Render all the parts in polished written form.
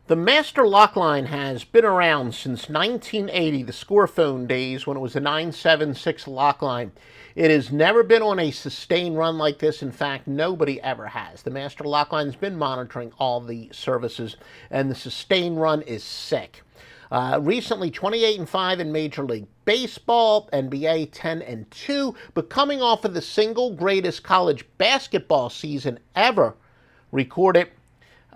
The master lock line has been around since 1980, the scorephone days when it was a 976 lock line. It has never been on a sustained run like this. In fact, nobody ever has. The master lock line has been monitoring all the services, and the sustained run is sick. Recently, 28-5 in Major League Baseball, NBA 10-2, but coming off of the single greatest college basketball season ever recorded.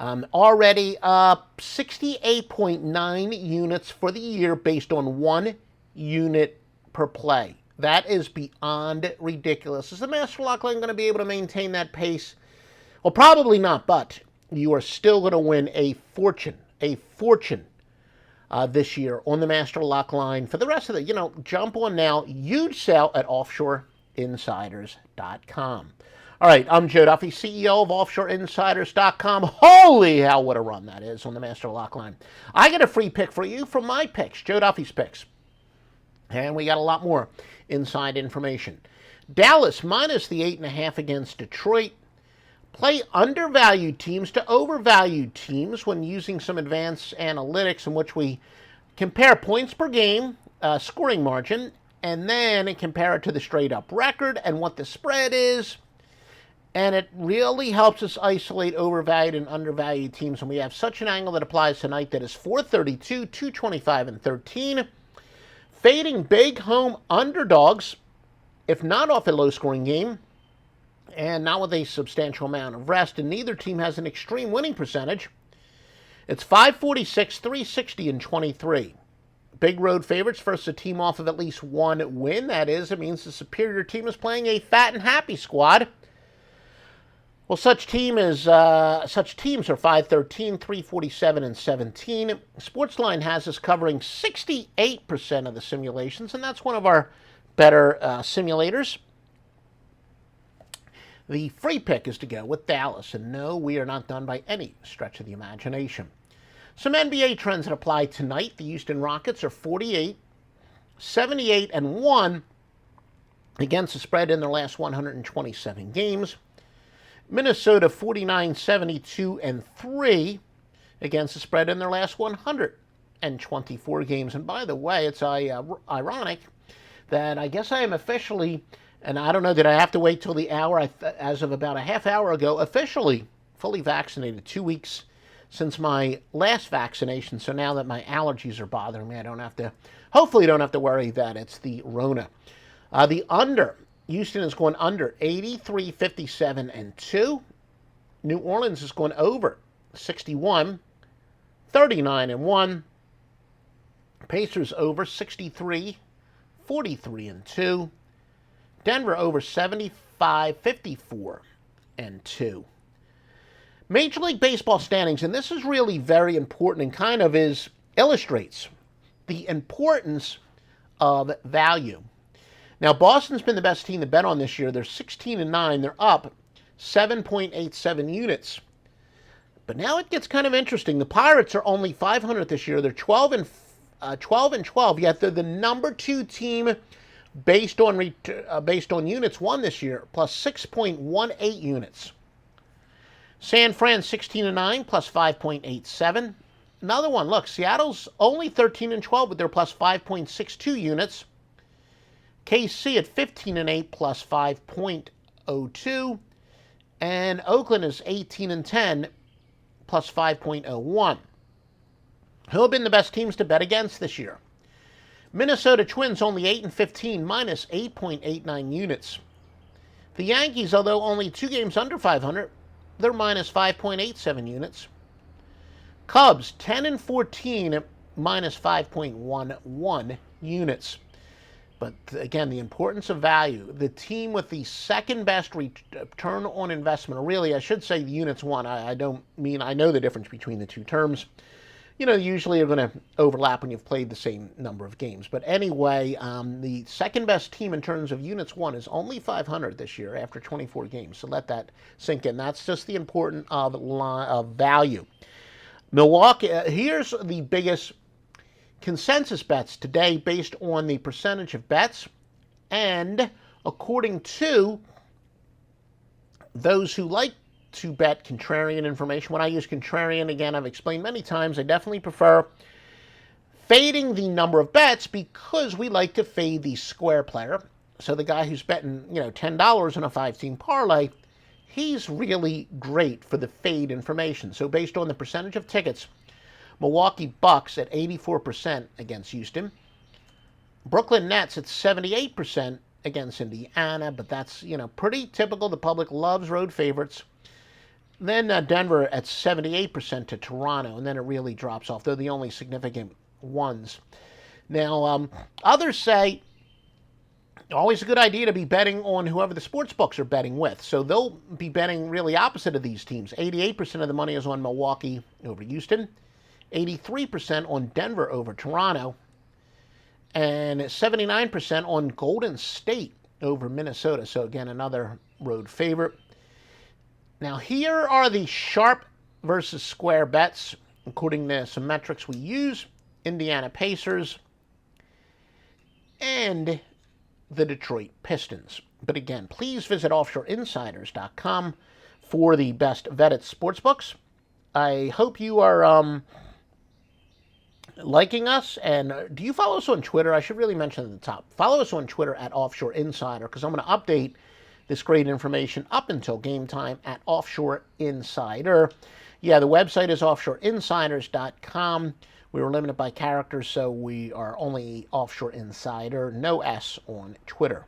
Already up 68.9 units for the year based on 1 unit per play. That is beyond ridiculous. Is the master lock line going to be able to maintain that pace? Well, probably not, but you are still going to win a fortune this year on the master lock line. For the rest of the, jump on now. Huge sale at offshoreinsiders.com. All right, I'm Joe Duffy, CEO of offshoreinsiders.com. Holy hell, what a run that is on the master lock line. I get a free pick for you from my picks, Joe Duffy's picks. And we got a lot more inside information. Dallas minus the 8.5 against Detroit. Play undervalued teams to overvalued teams when using some advanced analytics in which we compare points per game, scoring margin, and then compare it to the straight up record and what the spread is. And it really helps us isolate overvalued and undervalued teams. And we have such an angle that applies tonight that is 432, 225, and 13. Fading big home underdogs, if not off a low-scoring game, and not with a substantial amount of rest, and neither team has an extreme winning percentage. It's 546, 360, and 23. Big road favorites versus a team off of at least one win. That is, it means the superior team is playing a fat and happy squad. Well, such teams are 513, 347, and 17. Sportsline has us covering 68% of the simulations, and that's one of our better simulators. The free pick is to go with Dallas, and no, we are not done by any stretch of the imagination. Some NBA trends that apply tonight. The Houston Rockets are 48, 78, and 1 against the spread in their last 127 games. Minnesota 49, 72, and 3 against the spread in their last 124 games. And by the way, it's ironic that I guess I am officially, and I don't know, did I have to wait till the hour, as of about a half hour ago, officially fully vaccinated, 2 weeks since my last vaccination. So now that my allergies are bothering me, hopefully don't have to worry that it's the Rona. The under. Houston is going under 83, 57, and 2. New Orleans is going over 61, 39, and 1. Pacers over 63, 43, and 2. Denver over 75, 54, and 2. Major League Baseball standings, and this is really very important and kind of illustrates the importance of value. Now, Boston's been the best team to bet on this year. They're 16-9. They're up 7.87 units. But now it gets kind of interesting. The Pirates are only 500 this year. They're 12 and 12. Yet they're the number 2 team based on units won this year, plus 6.18 units. San Fran 16-9, plus 5.87. Another one. Look, Seattle's only 13-12, but they're plus 5.62 units. KC at 15-8 plus 5.02, and Oakland is 18-10 plus 5.01. Who have been the best teams to bet against this year? Minnesota Twins only 8-15 minus 8.89 units. The Yankees, although only 2 games under 500, they're minus 5.87 units. Cubs 10-14 minus 5.11 units. But again, the importance of value. The team with the second best return on investment, or really I should say the units won. I don't mean, I know the difference between the two terms. Usually are going to overlap when you've played the same number of games. But anyway, the second best team in terms of units won is only 500 this year after 24 games. So let that sink in. That's just the importance of value. Milwaukee, here's the biggest consensus bets today based on the percentage of bets, and according to those who like to bet contrarian information. When I use contrarian, again, I've explained many times, I definitely prefer fading the number of bets because we like to fade the square player. So the guy who's betting, $10 on a 5-team parlay, he's really great for the fade information. So based on the percentage of tickets, Milwaukee Bucks at 84% against Houston. Brooklyn Nets at 78% against Indiana, but that's, pretty typical. The public loves road favorites. Then Denver at 78% to Toronto, and then it really drops off. They're the only significant ones. Now, others say always a good idea to be betting on whoever the sports books are betting with. So they'll be betting really opposite of these teams. 88% of the money is on Milwaukee over Houston, 83% on Denver over Toronto, and 79% on Golden State over Minnesota. So again, another road favorite. Now here are the sharp versus square bets, according to some metrics we use. Indiana Pacers and the Detroit Pistons. But again, please visit offshoreinsiders.com for the best vetted sportsbooks. I hope you are liking us. And do you follow us on Twitter? I should really mention at the top. Follow us on Twitter at Offshore Insider, because I'm going to update this great information up until game time at Offshore Insider. Yeah, the website is offshoreinsiders.com. We were limited by characters, so we are only Offshore Insider, no S on Twitter.